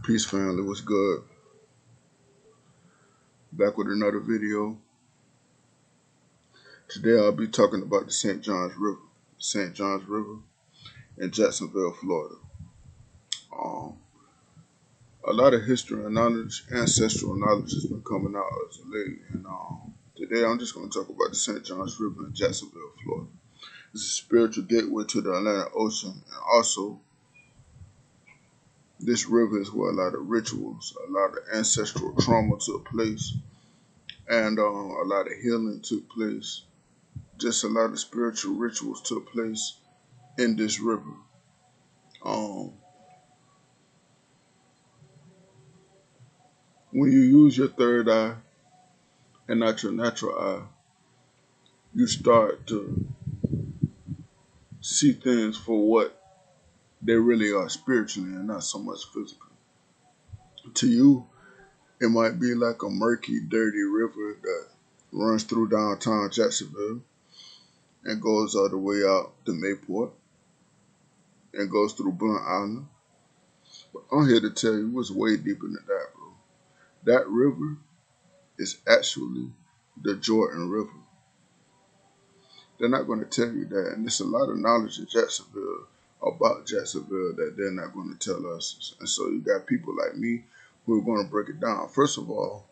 Peace family, what's good? Back with another video. Today I'll be talking about the St. Johns River. St. Johns River in Jacksonville, Florida. Um, a lot of history and knowledge, ancestral knowledge has been coming out as of lately. And today I'm just going to talk about the St. Johns River in Jacksonville, Florida. It's a spiritual gateway to the Atlantic Ocean. And also, this river is where a lot of rituals, a lot of ancestral trauma took place, and a lot of healing took place. Just a lot of spiritual rituals took place in this river. Um, when you use your third eye and not your natural eye, you start to see things for what they really are spiritually and not so much physically. To you, it might be like a murky, dirty river that runs through downtown Jacksonville and goes all the way out to Mayport and goes through Blunt Island. But I'm here to tell you it's way deeper than that, bro. That river is actually the Jordan River. They're not going to tell you that, and there's a lot of knowledge in Jacksonville about Jacksonville that they're not going to tell us. And so you got people like me who are going to break it down. First of all,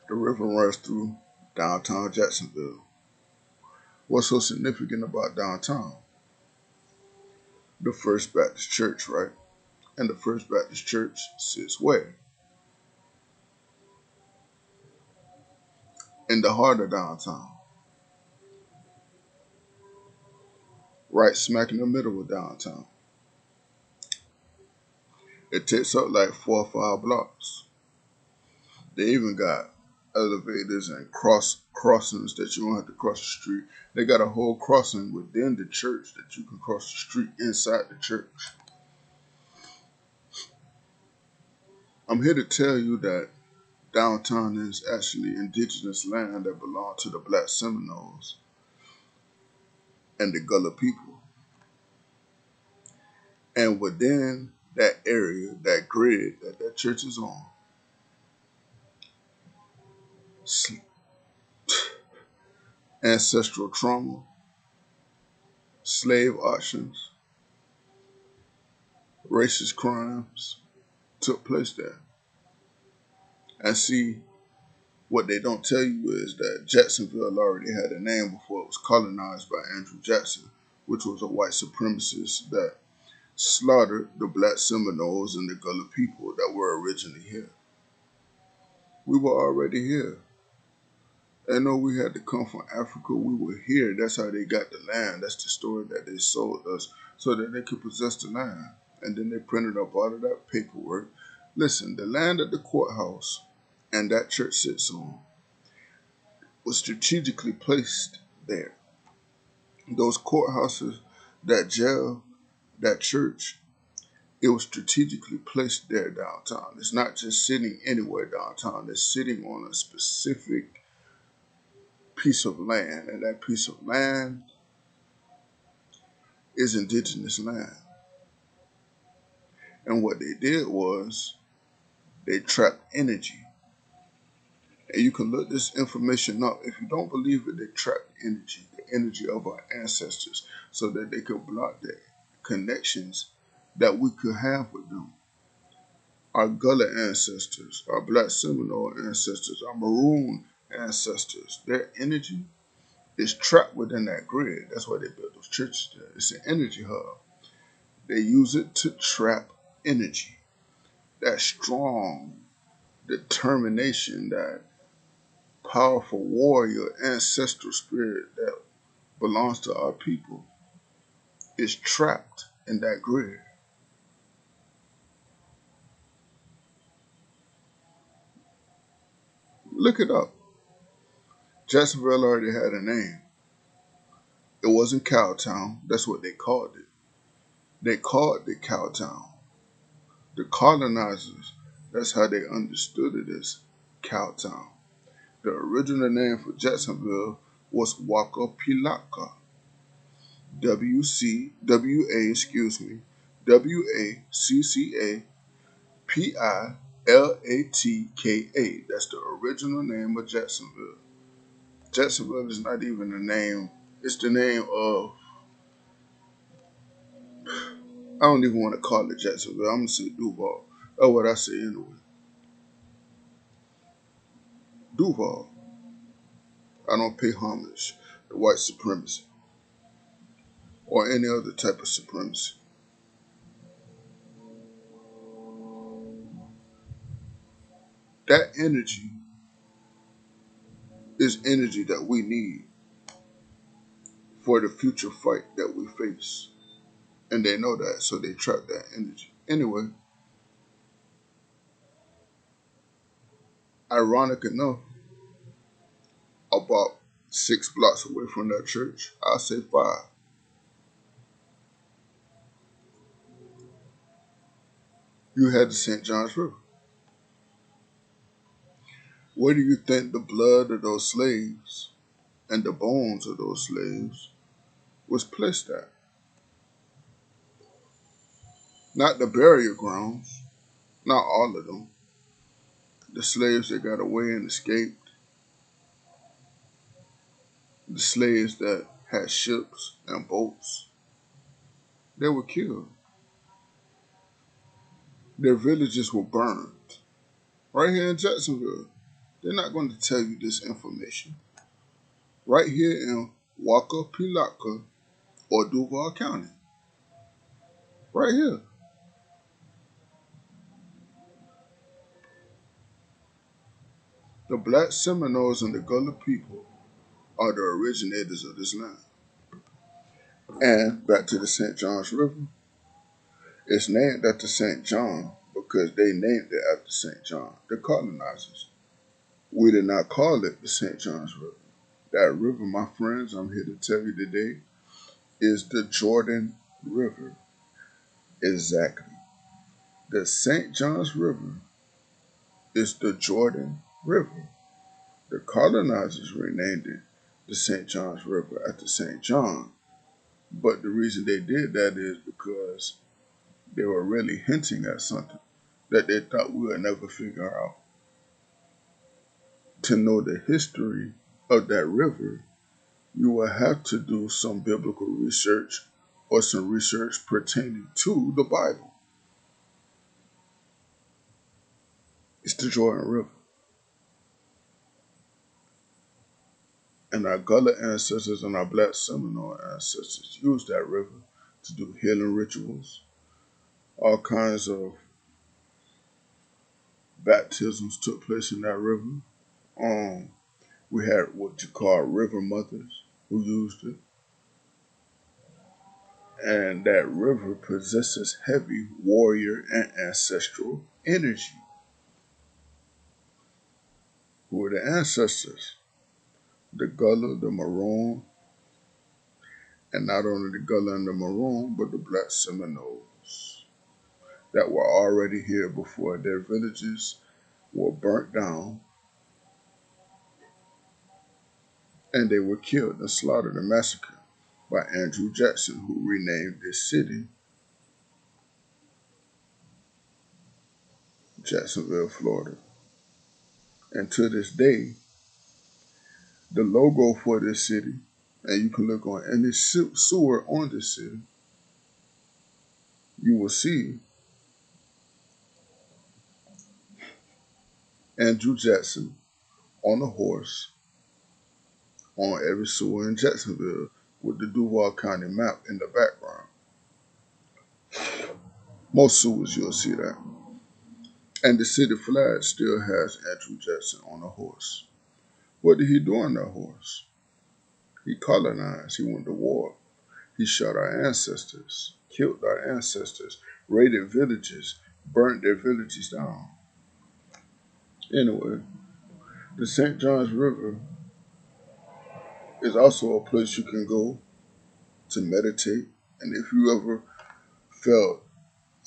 the river runs through downtown Jacksonville. What's so significant about downtown? The First Baptist Church, right? And the First Baptist Church sits where? In the heart of downtown. Right smack in the middle of downtown. It takes up like 4 or 5 blocks. They even got elevators and crossings that you don't have to cross the street. They got a whole crossing within the church that you can cross the street inside the church. I'm here to tell you that downtown is actually indigenous land that belonged to the Black Seminoles and the Gullah people. And within that area, that grid that church is on, ancestral trauma, slave auctions, racist crimes took place there. And see, what they don't tell you is that Jacksonville already had a name before it was colonized by Andrew Jackson, which was a white supremacist that slaughtered the Black Seminoles and the Gullah people that were originally here. We were already here. They know we had to come from Africa. We were here. That's how they got the land. That's the story that they sold us so that they could possess the land. And then they printed up all of that paperwork. Listen, the land at the courthouse and that church sits on was strategically placed there. Those courthouses, that jail, that church, it was strategically placed there downtown. It's not just sitting anywhere downtown. It's sitting on a specific piece of land, and that piece of land is indigenous land. And what they did was they trapped energy. And you can look this information up. If you don't believe it, they trapped energy, the energy of our ancestors, so that they could block the connections that we could have with them. Our Gullah ancestors, our Black Seminole ancestors, our Maroon ancestors, their energy is trapped within that grid. That's why they built those churches there. It's an energy hub. They use it to trap energy. That strong determination, that powerful warrior ancestral spirit that belongs to our people is trapped in that grid. Look it up. Jacksonville already had a name. It wasn't Cowtown. That's what they called it. They called it Cowtown. The colonizers, that's how they understood it as Cowtown. The original name for Jacksonville was Wacapilaka. W-A, Wacca, Platka. That's the original name of Jacksonville. Jacksonville is not even the name. It's the name of. I don't even want to call it Jacksonville. I'm gonna say Duval. That's what I say anyway. Duval. I don't pay homage to white supremacy or any other type of supremacy. That energy is energy that we need for the future fight that we face. And they know that, so they trap that energy. Anyway, ironic enough, about 6 blocks away from that church, I'll say 5, you had the St. John's River. Where do you think the blood of those slaves and the bones of those slaves was placed at? Not the burial grounds, not all of them. The slaves that got away and escaped, the slaves that had ships and boats, they were killed. Their villages were burned. Right here in Jacksonville. They're not going to tell you this information. Right here in Walker, Palatka, or Duval County. Right here. The black Seminoles and the Gullah people are the originators of this land. And back to the St. John's River. It's named after St. John because they named it after St. John, the colonizers. We did not call it the St. John's River. That river, my friends, I'm here to tell you today, is the Jordan River. Exactly. The St. John's River is the Jordan River. The colonizers renamed it the St. John's River after St. John. But the reason they did that is because they were really hinting at something that they thought we would never figure out. To know the history of that river, you will have to do some biblical research or some research pertaining to the Bible. It's the Jordan River. And our Gullah ancestors and our black Seminole ancestors used that river to do healing rituals. All kinds of baptisms took place in that river. We had what you call river mothers who used it. And that river possesses heavy warrior and ancestral energy. Who are the ancestors? The Gullah, the Maroon, and not only the Gullah and the Maroon, but the black Seminoles that were already here before their villages were burnt down and they were killed and slaughtered and massacred by Andrew Jackson, who renamed this city Jacksonville, Florida. And to this day, the logo for this city, and you can look on any sewer on this city, you will see Andrew Jackson on a horse on every sewer in Jacksonville with the Duval County map in the background. Most sewers you'll see that. And the city flag still has Andrew Jackson on a horse. What did he do on that horse? He colonized. He went to war. He shot our ancestors, killed our ancestors, raided villages, burnt their villages down. Anyway, the St. John's River is also a place you can go to meditate. And if you ever felt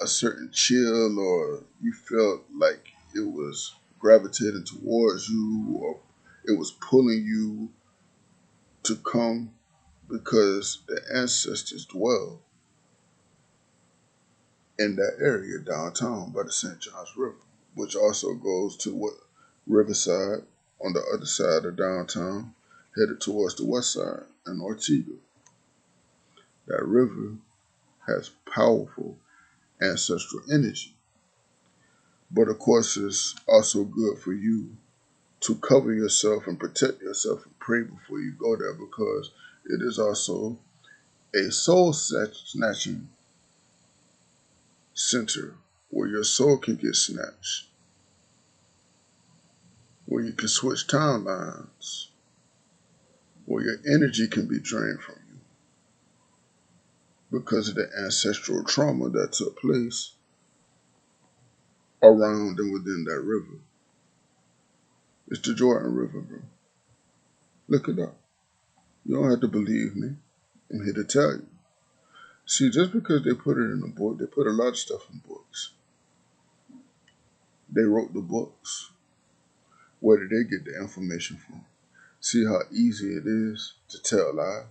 a certain chill or you felt like it was gravitating towards you or it was pulling you to come because the ancestors dwell in that area downtown by the St. Johns River, which also goes to what Riverside on the other side of downtown, headed towards the west side and Ortega. That river has powerful ancestral energy, but of course, it's also good for you to cover yourself and protect yourself and pray before you go there because it is also a soul snatching center where your soul can get snatched, where you can switch timelines, where your energy can be drained from you because of the ancestral trauma that took place around and within that river. It's the Jordan River, bro. Look it up. You don't have to believe me. I'm here to tell you. See, just because they put it in a book, they put a lot of stuff in books. They wrote the books. Where did they get the information from? See how easy it is to tell lies?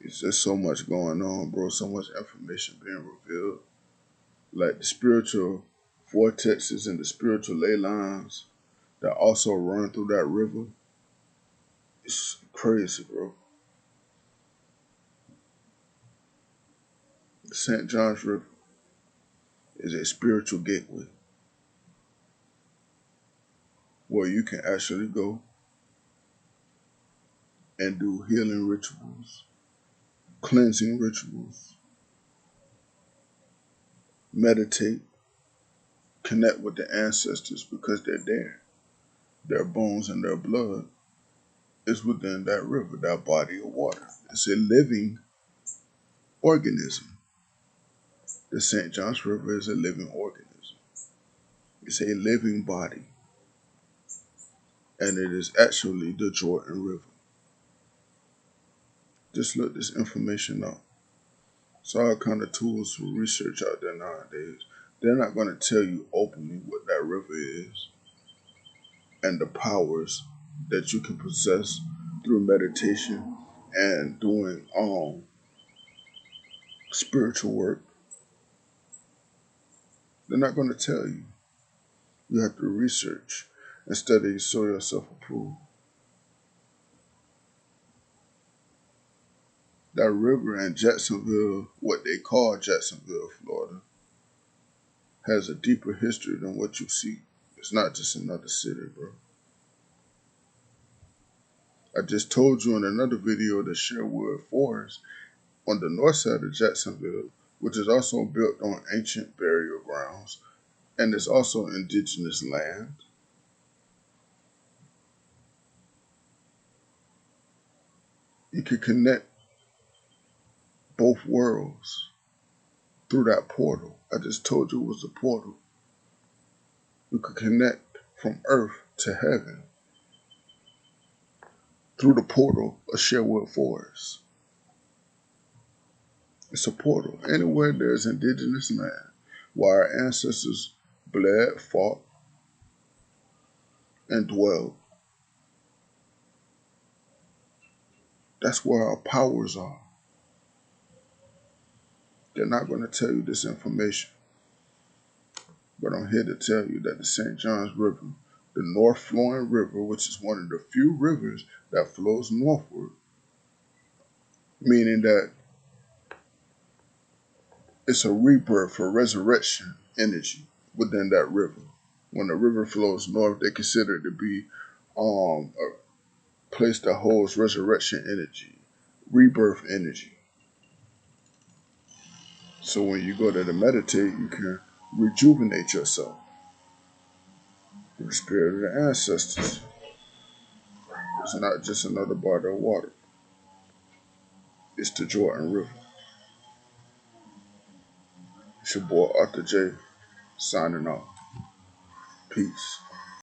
It's just so much going on, bro. So much information being revealed. Like the spiritual vortexes and the spiritual ley lines that also run through that river. It's crazy, bro. The St. Johns River is a spiritual gateway where you can actually go and do healing rituals, cleansing rituals, meditate, connect with the ancestors because they're there. Their bones and their blood is within that river, that body of water. It's a living organism. The St. Johns River is a living organism. It's a living body. And it is actually the Jordan River. Just look this information up. It's all kind of tools for research out there nowadays. They're not going to tell you openly what that river is and the powers that you can possess through meditation and doing spiritual work. They're not going to tell you. You have to research and study so yourself approved. That river in Jacksonville, what they call Jacksonville, Florida, has a deeper history than what you see. It's not just another city, bro. I just told you in another video that Sherwood Forest on the north side of Jacksonville, which is also built on ancient burial grounds, and is also indigenous land. You can connect both worlds through that portal. I just told you it was a portal. You could connect from earth to heaven through the portal of Sherwood Forest. It's a portal. Anywhere there's indigenous land, where our ancestors bled, fought, and dwelled. That's where our powers are. They're not going to tell you this information. But I'm here to tell you that the St. Johns River, the north flowing river, which is one of the few rivers that flows northward, meaning that it's a rebirth or resurrection energy within that river. When the river flows north, they consider it to be a place that holds resurrection energy, rebirth energy. So when you go there to meditate, you can rejuvenate yourself with the spirit of the ancestors. It's not just another body of water. It's the Jordan River. It's your boy Arthur J. Signing off. Peace.